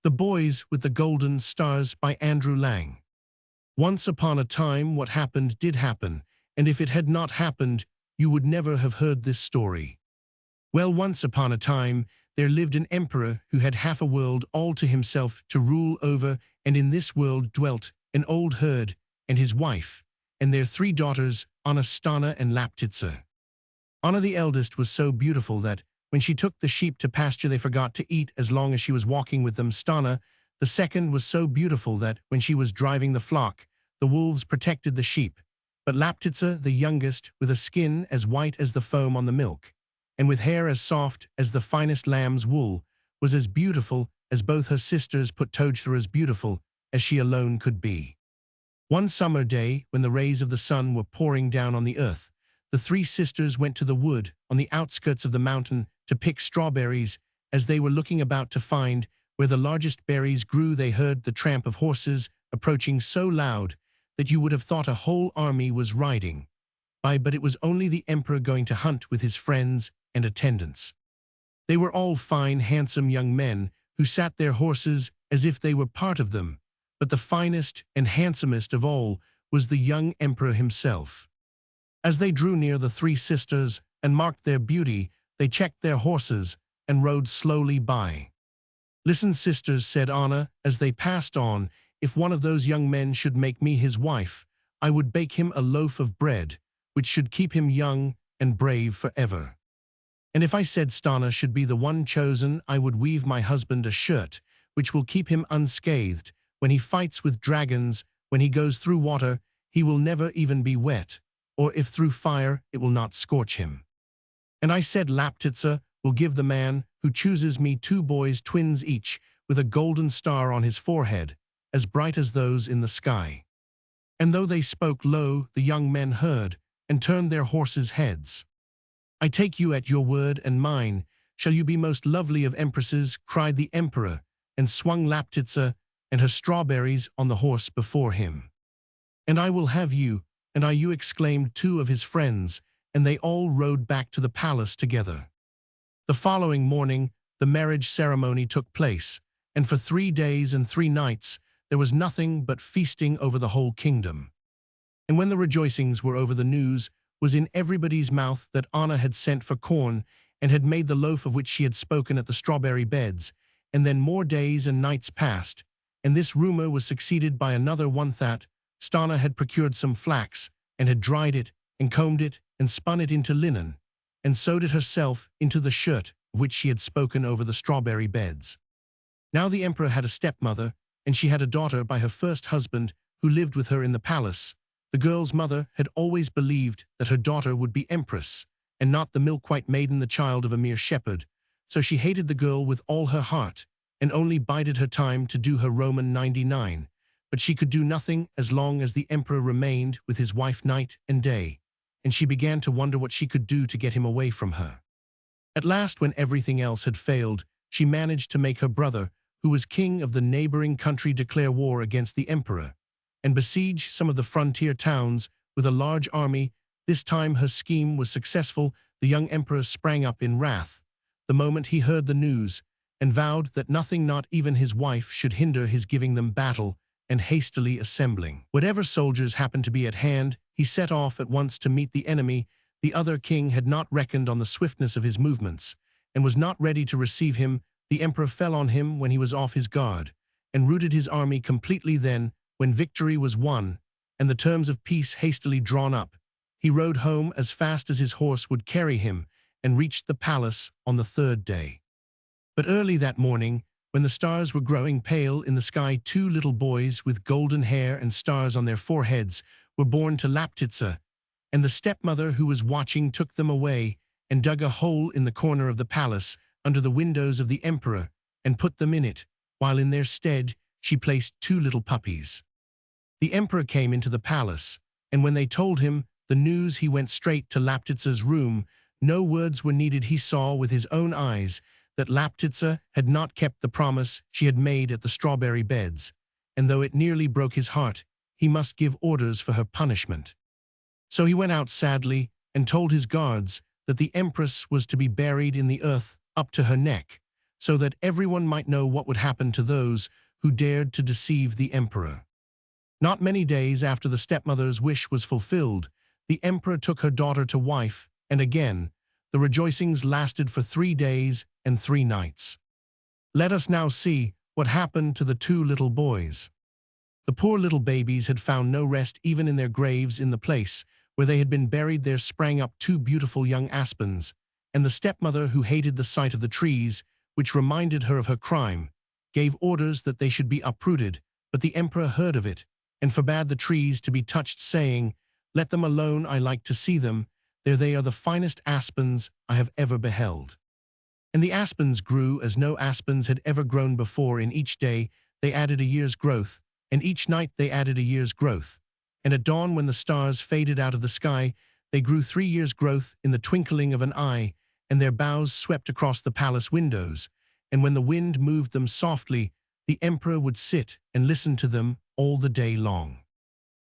The Boys with the Golden Stars by Andrew Lang. Once upon a time, what happened did happen, and if it had not happened, you would never have heard this story. Well, once upon a time, there lived an emperor who had half a world all to himself to rule over, and in this world dwelt an old herd and his wife, and their 3 daughters, Anna, Stana, and Laptitsa. Anna the eldest was so beautiful that, when she took the sheep to pasture, they forgot to eat as long as she was walking with them. Stana, the second, was so beautiful that, when she was driving the flock, the wolves protected the sheep. But Laptitsa, the youngest, with a skin as white as the foam on the milk, and with hair as soft as the finest lamb's wool, was as beautiful as both her sisters put together, as beautiful as she alone could be. One summer day, when the rays of the sun were pouring down on the earth, the 3 sisters went to the wood on the outskirts of the mountain to pick strawberries. As they were looking about to find where the largest berries grew, they heard the tramp of horses approaching so loud that you would have thought a whole army was riding by, but it was only the emperor going to hunt with his friends and attendants. They were all fine, handsome young men who sat their horses as if they were part of them, but the finest and handsomest of all was the young emperor himself. As they drew near the 3 sisters and marked their beauty, they checked their horses and rode slowly by. "Listen, sisters," said Anna as they passed on, "if one of those young men should make me his wife, I would bake him a loaf of bread, which should keep him young and brave forever. And if I said Stana should be the one chosen, I would weave my husband a shirt, which will keep him unscathed. When he fights with dragons, when he goes through water, he will never even be wet, or if through fire, it will not scorch him. And I said Laptitsa will give the man who chooses me 2 boys, twins each, with a golden star on his forehead, as bright as those in the sky." And though they spoke low, the young men heard, and turned their horses' heads. "I take you at your word and mine. Shall you be most lovely of empresses?" cried the emperor, and swung Laptitsa and her strawberries on the horse before him. "And I will have you, and I you," exclaimed 2 of his friends, and they all rode back to the palace together. The following morning, the marriage ceremony took place, and for 3 days and 3 nights there was nothing but feasting over the whole kingdom. And when the rejoicings were over, the news was in everybody's mouth that Anna had sent for corn and had made the loaf of which she had spoken at the strawberry beds. And then more days and nights passed, and this rumor was succeeded by another one that Stana had procured some flax and had dried it and combed it and spun it into linen, and sewed it herself into the shirt of which she had spoken over the strawberry beds. Now the emperor had a stepmother, and she had a daughter by her first husband who lived with her in the palace. The girl's mother had always believed that her daughter would be empress, and not the milk-white maiden, the child of a mere shepherd. So she hated the girl with all her heart, and only bided her time to do her Roman 99. But she could do nothing as long as the emperor remained with his wife night and day, and she began to wonder what she could do to get him away from her. At last, when everything else had failed, she managed to make her brother, who was king of the neighboring country, declare war against the emperor, and besiege some of the frontier towns with a large army. This time her scheme was successful. The young emperor sprang up in wrath the moment he heard the news, and vowed that nothing, not even his wife, should hinder his giving them battle. And hastily assembling whatever soldiers happened to be at hand, he set off at once to meet the enemy. The other king had not reckoned on the swiftness of his movements, and was not ready to receive him. The emperor fell on him when he was off his guard, and routed his army completely. Then, when victory was won, and the terms of peace hastily drawn up, he rode home as fast as his horse would carry him, and reached the palace on the 3rd day. But early that morning, when the stars were growing pale in the sky, 2 little boys with golden hair and stars on their foreheads were born to Laptitsa, and the stepmother who was watching took them away and dug a hole in the corner of the palace under the windows of the emperor and put them in it, while in their stead she placed 2 little puppies. The emperor came into the palace, and when they told him the news, he went straight to Laptitsa's room. No words were needed. He saw with his own eyes that Laptitsa had not kept the promise she had made at the strawberry beds, and though it nearly broke his heart, he must give orders for her punishment. So he went out sadly and told his guards that the empress was to be buried in the earth up to her neck, so that everyone might know what would happen to those who dared to deceive the emperor. Not many days after the stepmother's wish was fulfilled, the emperor took her daughter to wife, and again, the rejoicings lasted for 3 days and 3 nights. Let us now see what happened to the 2 little boys. The poor little babies had found no rest even in their graves. In the place where they had been buried there sprang up 2 beautiful young aspens, and the stepmother, who hated the sight of the trees, which reminded her of her crime, gave orders that they should be uprooted, but the emperor heard of it, and forbade the trees to be touched, saying, "Let them alone, I like to see them, there they are, the finest aspens I have ever beheld." And the aspens grew as no aspens had ever grown before. In each day they added a year's growth, and each night they added a year's growth. And at dawn, when the stars faded out of the sky, they grew 3 years' growth in the twinkling of an eye, and their boughs swept across the palace windows. And when the wind moved them softly, the emperor would sit and listen to them all the day long.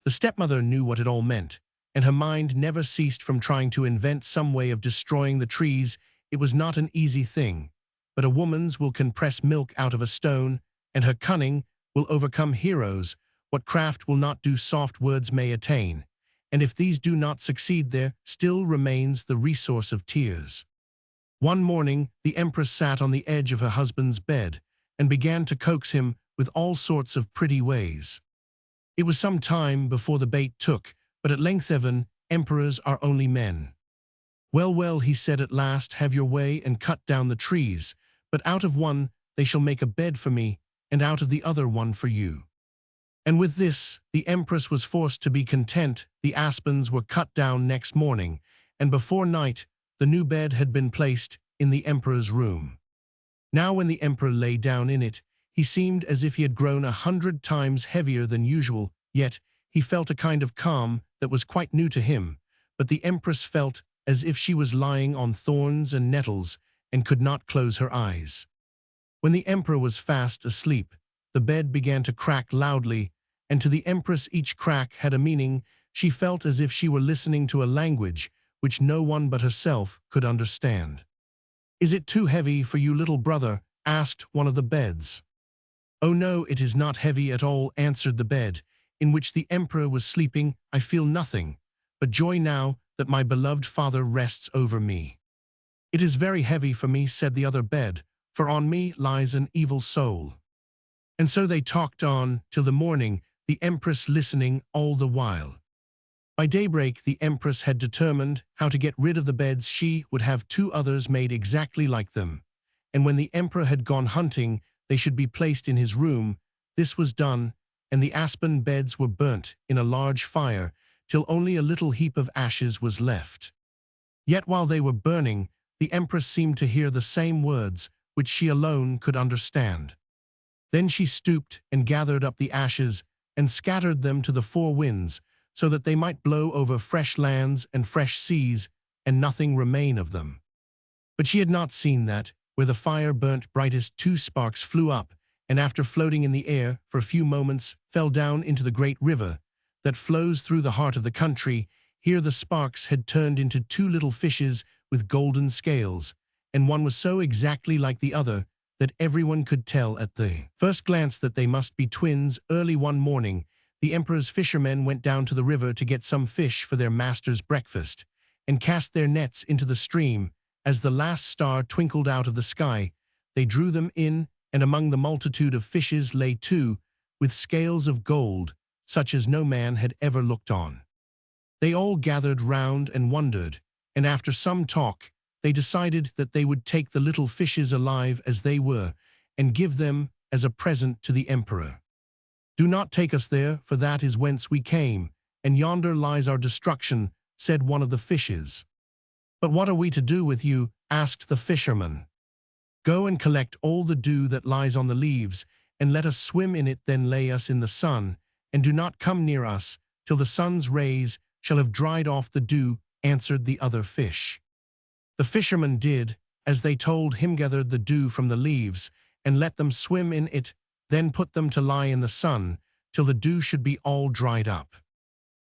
The stepmother knew what it all meant, and her mind never ceased from trying to invent some way of destroying the trees. It was not an easy thing, but a woman's will can press milk out of a stone, and her cunning will overcome heroes. What craft will not do, soft words may attain, and if these do not succeed, there still remains the resource of tears. One morning, the empress sat on the edge of her husband's bed and began to coax him with all sorts of pretty ways. It was some time before the bait took, but at length, "Evan, emperors are only men." "Well, well," he said at last, "have your way and cut down the trees, but out of one they shall make a bed for me, and out of the other one for you." And with this, the empress was forced to be content. The aspens were cut down next morning, and before night, the new bed had been placed in the emperor's room. Now when the emperor lay down in it, he seemed as if he had grown 100 times heavier than usual, yet he felt a kind of calm that was quite new to him. But the empress felt as if she was lying on thorns and nettles and could not close her eyes. When the emperor was fast asleep, the bed began to crack loudly, and to the empress each crack had a meaning. She felt as if she were listening to a language which no one but herself could understand. "Is it too heavy for you, little brother?" asked one of the beds. "Oh no, it is not heavy at all," answered the bed, in which the emperor was sleeping. "I feel nothing but joy now that my beloved father rests over me." "It is very heavy for me," said the other bed, "for on me lies an evil soul." And so they talked on till the morning, the empress listening all the while. By daybreak, the empress had determined how to get rid of the beds. She would have 2 others made exactly like them, and when the emperor had gone hunting, they should be placed in his room. This was done, and the aspen beds were burnt in a large fire, till only a little heap of ashes was left. Yet while they were burning, the empress seemed to hear the same words which she alone could understand. Then she stooped and gathered up the ashes and scattered them to the 4 winds, so that they might blow over fresh lands and fresh seas, and nothing remain of them. But she had not seen that, where the fire burnt brightest, 2 sparks flew up, and after floating in the air for a few moments, fell down into the great river that flows through the heart of the country. Here the sparks had turned into 2 little fishes with golden scales, and one was so exactly like the other that everyone could tell at the first glance that they must be twins. Early one morning, the emperor's fishermen went down to the river to get some fish for their master's breakfast, and cast their nets into the stream. As the last star twinkled out of the sky, they drew them in, and among the multitude of fishes lay 2, with scales of gold, such as no man had ever looked on. They all gathered round and wondered, and after some talk, they decided that they would take the little fishes alive as they were, and give them as a present to the emperor. "Do not take us there, for that is whence we came, and yonder lies our destruction," said one of the fishes. "But what are we to do with you?" asked the fisherman. "Go and collect all the dew that lies on the leaves, and let us swim in it, then lay us in the sun, and do not come near us till the sun's rays shall have dried off the dew," answered the other fish. The fisherman did as they told him, gathered the dew from the leaves, and let them swim in it, then put them to lie in the sun till the dew should be all dried up.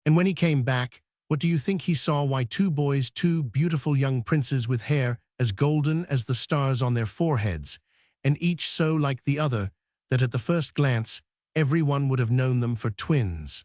And when he came back, what do you think he saw? Why, 2 boys, 2 beautiful young princes with hair as golden as the stars on their foreheads, and each so like the other that at the first glance everyone would have known them for twins.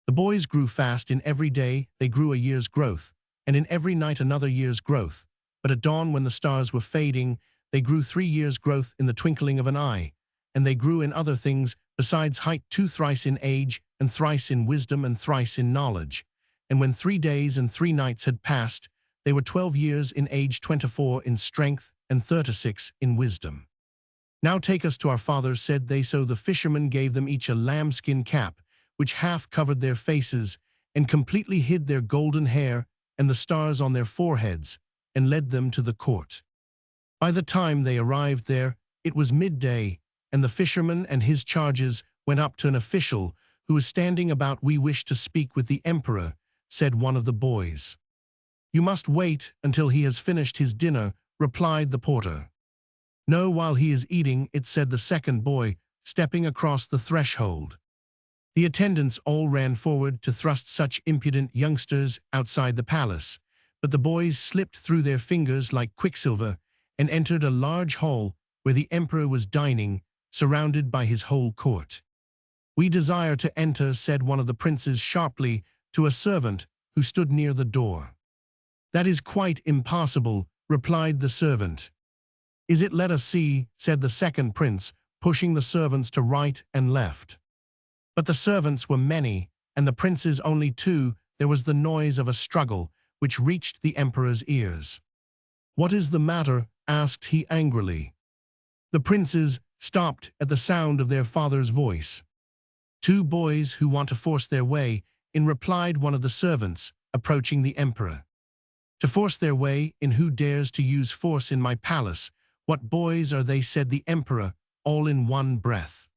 The boys grew fast. In every day they grew a year's growth, and in every night another year's growth. But at dawn, when the stars were fading, they grew 3 years' growth in the twinkling of an eye, and they grew in other things besides height 2 thrice in age, and thrice in wisdom, and thrice in knowledge. And when 3 days and 3 nights had passed, they were 12 years in age, 24 in strength, and 36 in wisdom. Now take us to our fathers, said they. So the fishermen gave them each a lambskin cap, which half covered their faces, and completely hid their golden hair and the stars on their foreheads, and led them to the court. By the time they arrived there, it was midday, and the fisherman and his charges went up to an official who was standing about. We wish to speak with the emperor, said one of the boys. You must wait until he has finished his dinner, replied the porter. No, while he is eating it, said the second boy, stepping across the threshold. The attendants all ran forward to thrust such impudent youngsters outside the palace, but the boys slipped through their fingers like quicksilver and entered a large hall where the emperor was dining, surrounded by his whole court. We desire to enter, said one of the princes sharply to a servant who stood near the door. That is quite impossible, replied the servant. Is it? Let us see, said the second prince, pushing the servants to right and left. But the servants were many, and the princes only 2. There was the noise of a struggle, which reached the emperor's ears. What is the matter? Asked he angrily. The princes stopped at the sound of their father's voice. 2 boys who want to force their way in, replied one of the servants, approaching the emperor. To force their way in? Who dares to use force in my palace? What boys are they? Said the emperor, all in one breath.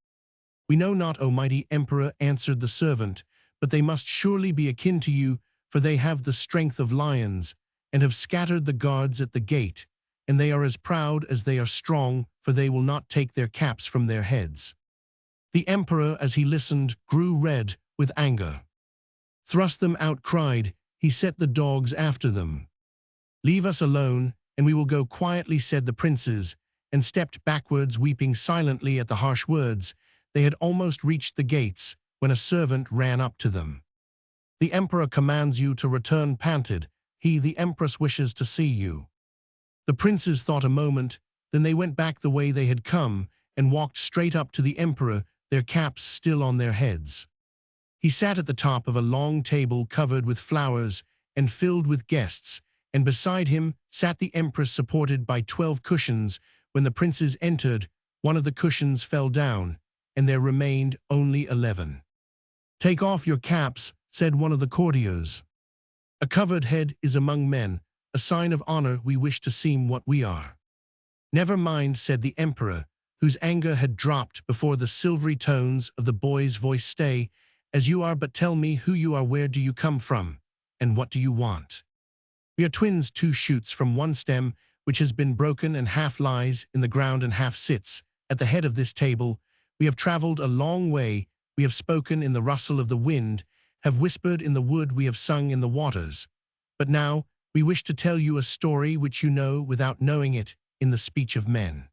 We know not, O mighty emperor, answered the servant, but they must surely be akin to you, for they have the strength of lions, and have scattered the guards at the gate, and they are as proud as they are strong, for they will not take their caps from their heads. The emperor, as he listened, grew red with anger. Thrust them out, cried he. Set the dogs after them. Leave us alone, and we will go quietly, said the princes, and stepped backwards, weeping silently at the harsh words. They had almost reached the gates when a servant ran up to them. The emperor commands you to return, panted he. The empress wishes to see you. The princes thought a moment, then they went back the way they had come and walked straight up to the emperor, their caps still on their heads. He sat at the top of a long table covered with flowers and filled with guests, and beside him sat the empress, supported by 12 cushions. When the princes entered, one of the cushions fell down, and there remained only 11. Take off your caps, said one of the courtiers. A covered head is among men a sign of honor. We wish to seem what we are. Never mind, said the emperor, whose anger had dropped before the silvery tones of the boy's voice. Stay as you are, but tell me who you are, where do you come from, and what do you want? We are twins, 2 shoots from one stem, which has been broken and half lies in the ground and half sits at the head of this table. We have traveled a long way, we have spoken in the rustle of the wind, have whispered in the wood, we have sung in the waters. But now we wish to tell you a story which you know without knowing it, in the speech of men.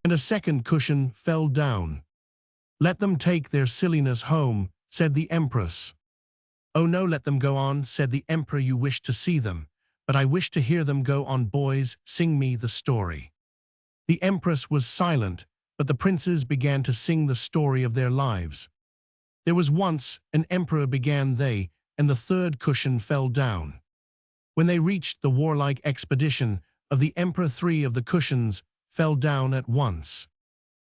And a second cushion fell down. Let them take their silliness home, said the empress. Oh no, let them go on, said the emperor. You wish to see them, but I wish to hear them. Go on, boys, sing me the story. The empress was silent, but the princes began to sing the story of their lives. There was once an emperor, began they, and the third cushion fell down. When they reached the warlike expedition of the emperor, 3 of the cushions fell down at once.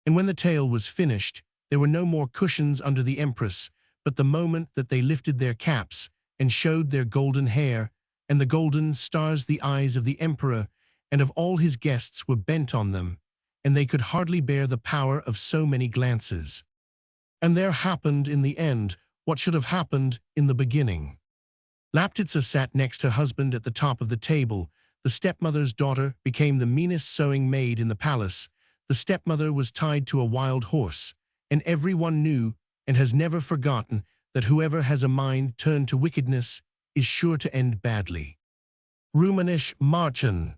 And when the tale was finished, there were no more cushions under the empress, but the moment that they lifted their caps and showed their golden hair, and the golden stars, the eyes of the emperor and of all his guests were bent on them, and they could hardly bear the power of so many glances. And there happened in the end what should have happened in the beginning. Laptitsa sat next her husband at the top of the table. The stepmother's daughter became the meanest sewing maid in the palace. The stepmother was tied to a wild horse, and everyone knew and has never forgotten that whoever has a mind turned to wickedness is sure to end badly. Rumanish Marchen.